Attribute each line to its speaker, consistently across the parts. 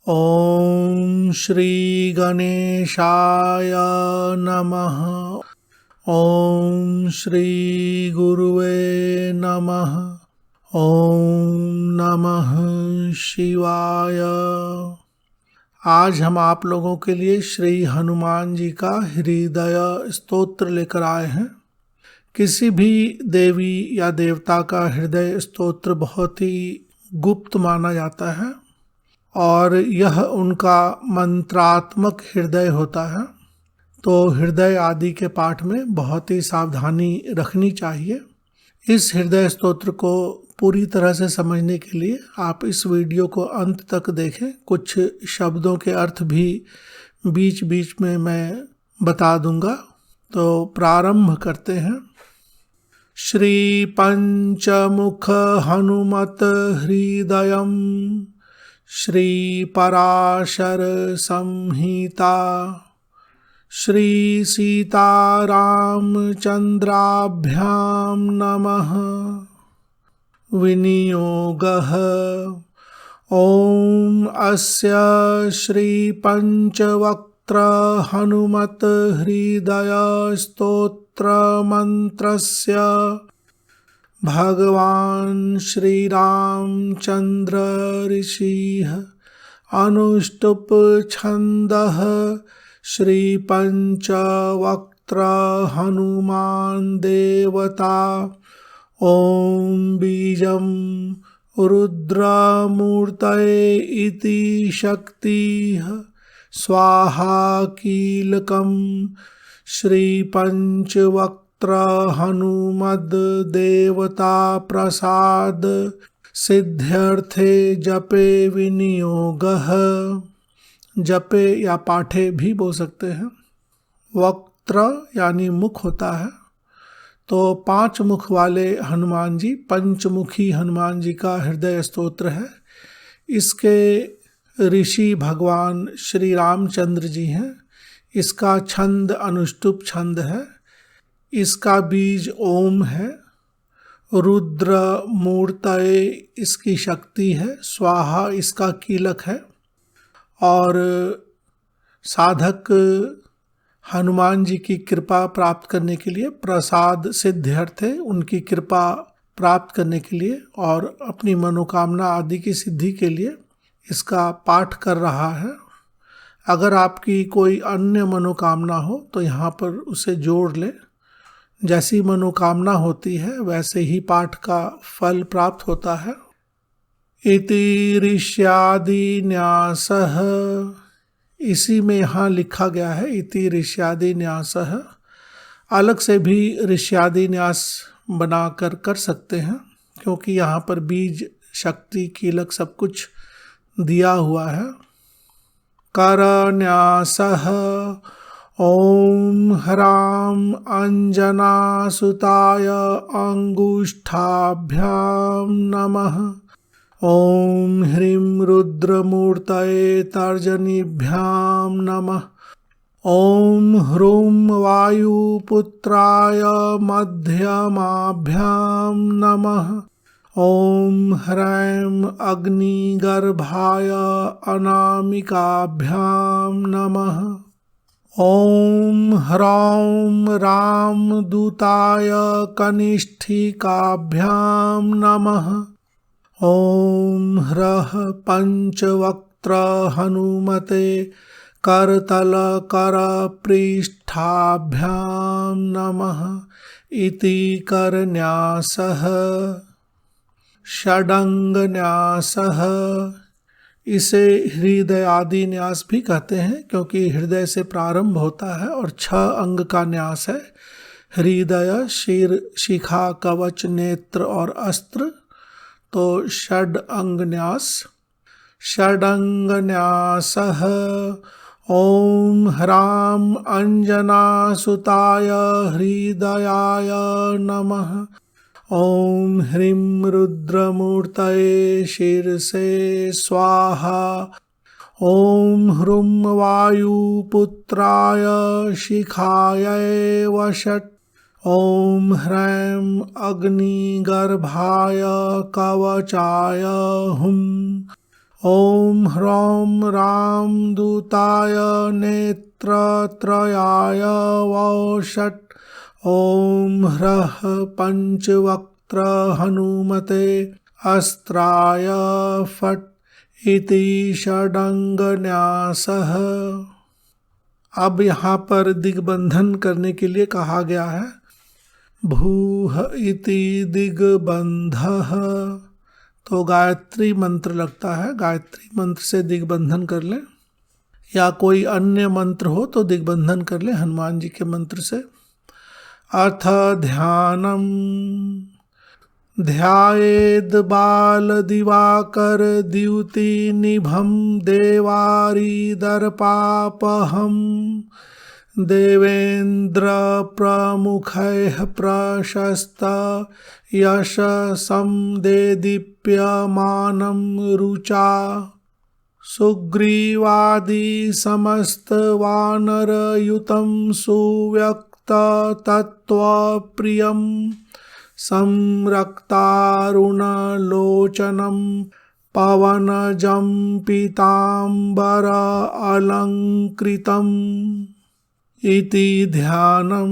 Speaker 1: ॐ श्री गणेशाय नमः। ॐ श्री गुरुवे नमः। ॐ नमः शिवाय। आज हम आप लोगों के लिए श्री हनुमान जी का हृदय स्तोत्र लेकर आए हैं। किसी भी देवी या देवता का हृदय स्तोत्र बहुत ही गुप्त माना जाता है और यह उनका मंत्रात्मक हृदय होता है। तो हृदय आदि के पाठ में बहुत ही सावधानी रखनी चाहिए। इस हृदय स्तोत्र को पूरी तरह से समझने के लिए आप इस वीडियो को अंत तक देखें। कुछ शब्दों के अर्थ भी बीच बीच में मैं बता दूंगा। तो प्रारंभ करते हैं। श्री पंचमुख हनुमत हृदयम श्री पराशर संहिता श्री सीतारामचंद्राभ्याम नमः। विनियोगः ओम अस्य श्री पंचवक्त्र हनुमत हृदय स्तोत्र मंत्रस्य भगवान श्री रामचंद्र ऋषिः अनुष्टुप छंदः श्री पंचवक्त्र हनुमान देवता। ओम बीजम रुद्रमूर्तये इति शक्तिः स्वाहा कीलकम श्री पंचवक्त्र हनुमद देवता प्रसाद सिद्ध्यर्थे जपे विनियोगः। जपे या पाठे भी बोल सकते हैं। वक्त्र यानी मुख होता है। तो 5 मुख वाले हनुमान जी, पंचमुखी हनुमान जी का हृदय स्तोत्र है। इसके ऋषि भगवान श्री रामचंद्र जी हैं। इसका छंद अनुष्टुप छंद है। इसका बीज ओम है। रुद्र मूर्तये इसकी शक्ति है। स्वाहा इसका कीलक है। और साधक हनुमान जी की कृपा प्राप्त करने के लिए, प्रसाद सिद्ध्यर्थ है, उनकी कृपा प्राप्त करने के लिए और अपनी मनोकामना आदि की सिद्धि के लिए इसका पाठ कर रहा है। अगर आपकी कोई अन्य मनोकामना हो तो यहाँ पर उसे जोड़ लें। जैसी मनोकामना होती है वैसे ही पाठ का फल प्राप्त होता है। इति ऋष्यादि न्यासः, इसी में यहाँ लिखा गया है इति ऋष्यादि न्यासः। अलग से भी ऋष्यादि न्यास बनाकर कर सकते हैं क्योंकि यहाँ पर बीज, शक्ति, कीलक सब कुछ दिया हुआ है। करन्यासः ओम ह्रां अंजनासुताय अंगुष्ठाभ्याम नमः। ओम ह्रीं रुद्रमूर्तये तर्जनीभ्यां नमः। ओम ह्रूं वायुपुत्राय मध्यमाभ्यां नमः। ओम ह्रैं अग्निगर्भाय अनामिकाभ्यां नमः। ओम ह्रौं रामदूताय कनिष्ठिकाभ्यां नमः। ओम ह्रः पंचवक्त्र हनुमते करतलकरपृष्ठाभ्यां नमः। इति करन्यासः। षडंगन्यासः, इसे हृदय आदि न्यास भी कहते हैं क्योंकि हृदय से प्रारंभ होता है और 6 अंग का न्यास है। हृदय, शिर, शिखा, कवच, नेत्र और अस्त्र। तो षड अंग न्यास। षडंग न्यासः ओम ह्रां अंजनासुताय हृदयाय नमः। ओम ह्रीं रुद्रमूर्तये शीर्षे स्वाहा। ओम ह्रूं वायुपुत्राय शिखायै वषट्। ओम ह्रैं अग्निगर्भाय कवचाय हुम्। ॐ ह्रौं रां दूताय नेत्रत्रयाय वषट्। ॐ ह्रः पंचवक्त्र हनुमते अस्त्राय फट् इति षडंगन्यासः। अब यहाँ पर दिग्बंधन करने के लिए कहा गया है। भूः इति दिग्बंधः, तो गायत्री मंत्र लगता है, गायत्री मंत्र से दिग्बंधन कर लें, या कोई अन्य मंत्र हो तो दिग्बंधन कर लें हनुमान जी के मंत्र से। अथ ध्यानम ध्यायेद् बालदिवाकर द्युतिनिभं देवारिदर्पापहं देवेन्द्रप्रमुखैः प्रशस्त यशसं देदीप्यमानं रुचा। सुग्रीवादिसमस्तवानरयुतं सुव्यक्ततत्त्वप्रियं संरक्तारुणलोचनं पवनजं पीताम्बर अलंकृतम् इति ध्यानम।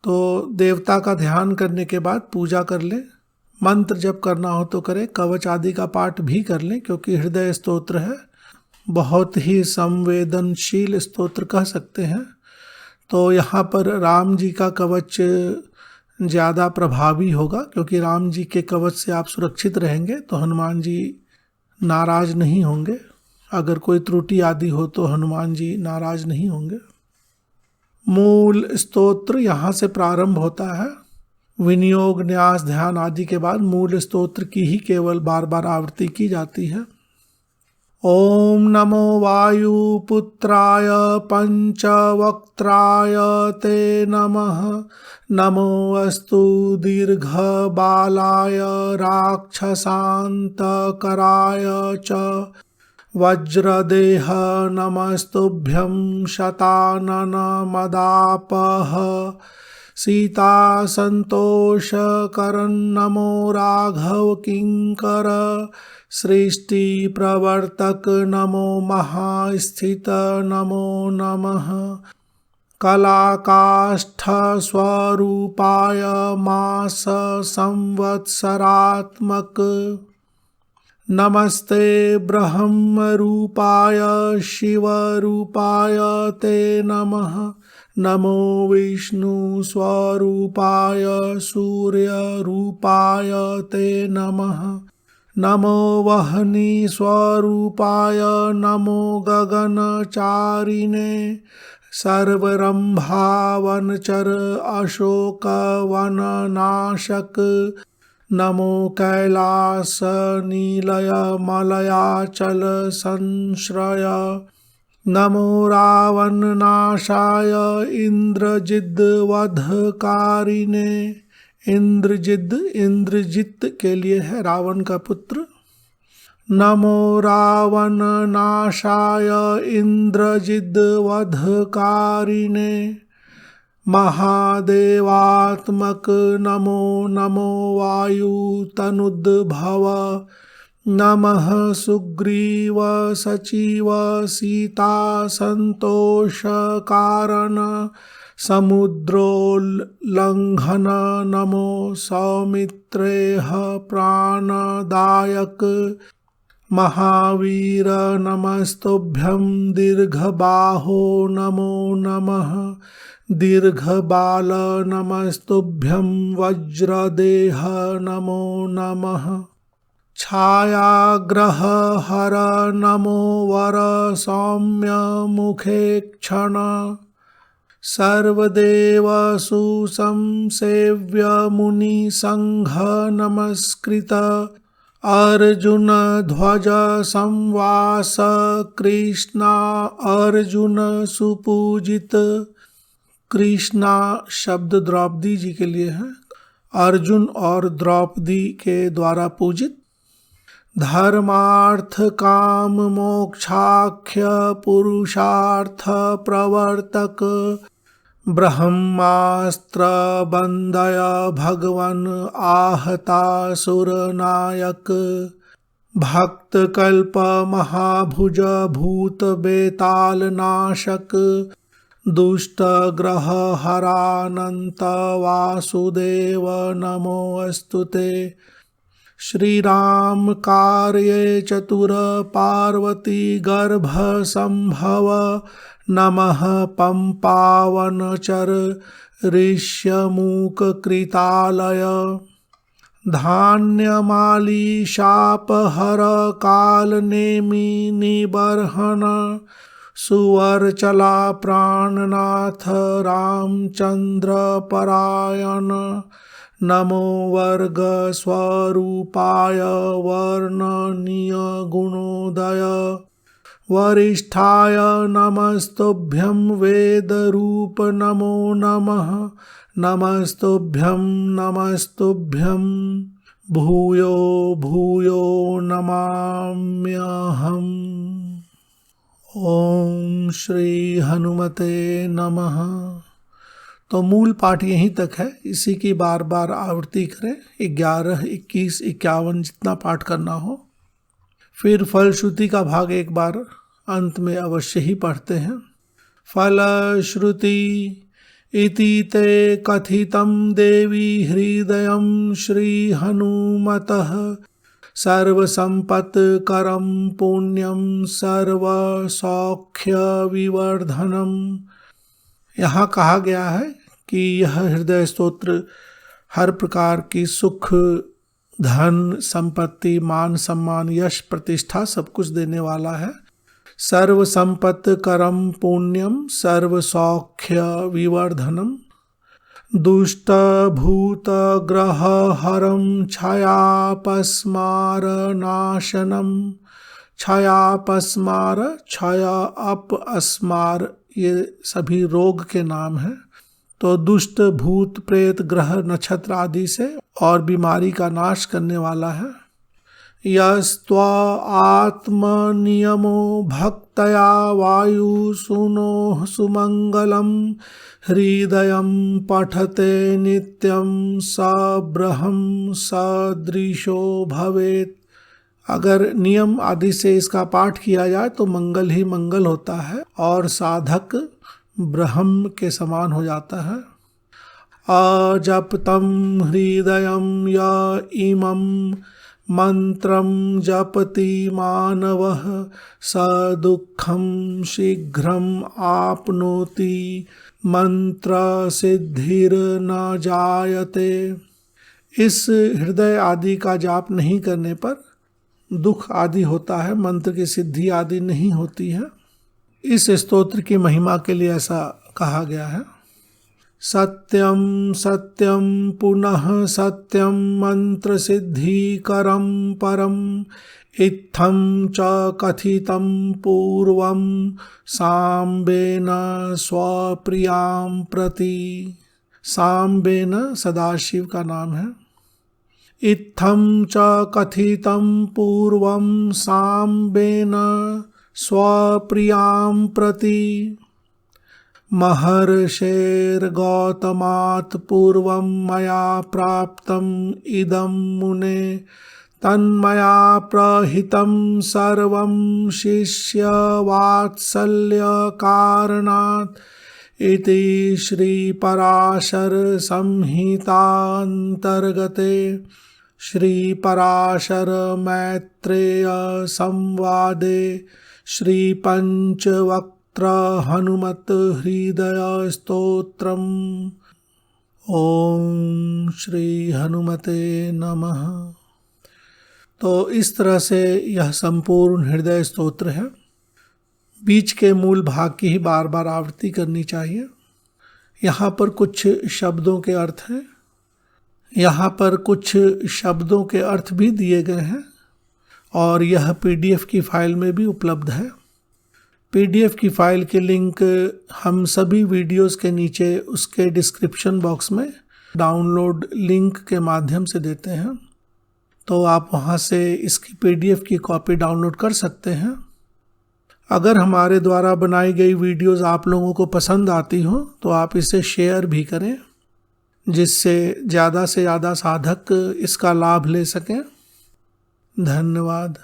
Speaker 1: तो देवता का ध्यान करने के बाद पूजा कर ले, मंत्र जप करना हो तो करें, कवच आदि का पाठ भी कर लें, क्योंकि हृदय स्तोत्र है, बहुत ही संवेदनशील स्तोत्र कह सकते हैं। तो यहाँ पर राम जी का कवच ज़्यादा प्रभावी होगा, क्योंकि राम जी के कवच से आप सुरक्षित रहेंगे तो हनुमान जी नाराज नहीं होंगे। अगर कोई त्रुटि आदि हो तो हनुमान जी नाराज नहीं होंगे। मूल स्तोत्र यहाँ से प्रारंभ होता है। विनियोग, न्यास, ध्यान आदि के बाद मूल स्तोत्र की ही केवल बार बार आवृत्ति की जाती है। ओम नमो वायुपुत्राय पंचवक्त्राय ते नमः। नमो अस्तु दीर्घबालाय राक्षसान्तकराय च। वज्रदेह नमस्तुभ्यं शतानन मदापः। सीता संतोषकरं नमो राघव किंकर। सृष्टि प्रवर्तक नमो महास्थित नमो नमः। कलाकाष्ठ स्वरूपाय मास संवत्सरात्मक। नमस्ते ब्रह्मरूपाय शिवरूपाय ते नमः। नमो विष्णु स्वरूपाय सूर्यरूपाय ते नमः। नमो वह्नि स्वरूपाय नमो गगनचारिणे। सर्वरंभावनचर अशोकवननाशक। नमो कैलास नीलय मलयाचल संश्रय। नमो रावणनाशाय इंद्रजिद्वधकारिणे। इंद्रजित के लिए है रावण का पुत्र। नमो रावणनाशाय इंद्रजिद्वधकारिणे। महादेवात्मक नमो नमो वायुतनुद्भव। नमः सुग्रीव सचिव सीता संतोष कारण। समुद्रोल्लंघन नमो सौमित्रेह प्राणदायक। महावीर नमस्तुभ्यं दीर्घबाहो नमो नमः। दीर्घबाल नमस्तुभ्यं वज्रदेह नमो नमः। छायाग्रह हर नमो वर सौम्य मुखे क्षण। सर्वदेव सुसंसेव्य मुनि संघ नमस्कृत। अर्जुन ध्वज संवास कृष्णा अर्जुन सुपूजित। कृष्णा शब्द द्रौपदी जी के लिए है, अर्जुन और द्रौपदी के द्वारा पूजित। धर्मार्थ काम मोक्षाख्य पुरुषार्थ प्रवर्तक। ब्रह्मास्त्र बंदय भगवन आहता सुरनायक। भक्तकल्प महाभुज भूत बेताल नाशक दुष्टग्रह हरानंत वासुदेव नमोऽस्तु ते। श्रीराम कार्ये चतुर पार्वती गर्भ संभव नमः पंपावनचर ऋष्यमूक कृतालय। धान्यमाली शापहर कालनेमि निबर्हन सुवर्चला प्राणनाथ रामचंद्र परायण। नमो वर्ग स्वरूपाय वर्णनीय गुणोदय वरिष्ठाय नमस्तुभ्यं वेद रूप नमो नमः। नमस्तुभ्यं नमस्तुभ्यं भूयो भूयो नमाम्यहम्। ओम श्री हनुमते नमः। तो मूल पाठ यहीं तक है, इसी की बार बार आवृत्ति करें। 11, 21, 51 जितना पाठ करना हो। फिर फलश्रुति का भाग एक बार अंत में अवश्य ही पढ़ते हैं। फलश्रुति इति ते कथितं देवी हृदयं श्री हनुमतः सर्वसंपत्करं पुण्यं सर्वसौख्य विवर्धनम। यहाँ कहा गया है कि यह हृदय स्तोत्र हर प्रकार की सुख, धन, संपत्ति, मान, सम्मान, यश, प्रतिष्ठा सब कुछ देने वाला है। सर्व संपत्करम पुण्यम सर्व सौख्य विवर्धनम। दुष्ट भूत ग्रह हरम छयापस्मार नाशनम। छयापस्मार, छया अप अस्मार ये सभी रोग के नाम हैं। तो दुष्ट भूत प्रेत ग्रह नक्षत्र आदि से और बीमारी का नाश करने वाला है। यस्त्व आत्मनियमो भक्तया वायु सुनो सुमंगलम हृदयं पठते नित्यं सब्रह्म सदृशो भवेत्। अगर नियम आदि से इसका पाठ किया जाए तो मंगल ही मंगल होता है और साधक ब्रह्म के समान हो जाता है। अजपतं हृदयं य इमं मंत्रं जपति मानवः स दुःखं शीघ्रं आपनोति मंत्र सिद्धिर्न जायते। इस हृदय आदि का जाप नहीं करने पर दुख आदि होता है, मंत्र की सिद्धि आदि नहीं होती है। इस स्तोत्र की महिमा के लिए ऐसा कहा गया है। सत्यम सत्यम पुनः सत्यम मंत्र सिद्धिकरं परम इत्थं च कथितं पूर्वं सांबेन स्वप्रियां प्रति। सांबेन सदाशिव का नाम है। इत्थं च कथितं पूर्वं सांबेन स्वप्रियां प्रति। महर्षेर्गौतमात् पूर्वं मया प्राप्तम् इदं मुने तन्मया प्रहितं सर्वं शिष्यवात्सल्य कारणात् इति श्री पराशर संहितान्तर्गते श्री पराशर मैत्रेय संवादे श्री पंचवक्त्र हनुमत हृदय स्तोत्रम्। ओम श्री हनुमते नमः। तो इस तरह से यह संपूर्ण हृदय स्तोत्र है। बीच के मूल भाग की ही बार बार आवृत्ति करनी चाहिए। यहाँ पर कुछ शब्दों के अर्थ हैं, यहाँ पर कुछ शब्दों के अर्थ भी दिए गए हैं और यह PDF की फाइल में भी उपलब्ध है। PDF की फाइल के लिंक हम सभी वीडियोस के नीचे उसके डिस्क्रिप्शन बॉक्स में डाउनलोड लिंक के माध्यम से देते हैं, तो आप वहां से इसकी PDF की कॉपी डाउनलोड कर सकते हैं। अगर हमारे द्वारा बनाई गई वीडियोस आप लोगों को पसंद आती हो तो आप इसे शेयर भी करें, जिससे ज़्यादा से ज़्यादा साधक इसका लाभ ले सकें। धन्यवाद।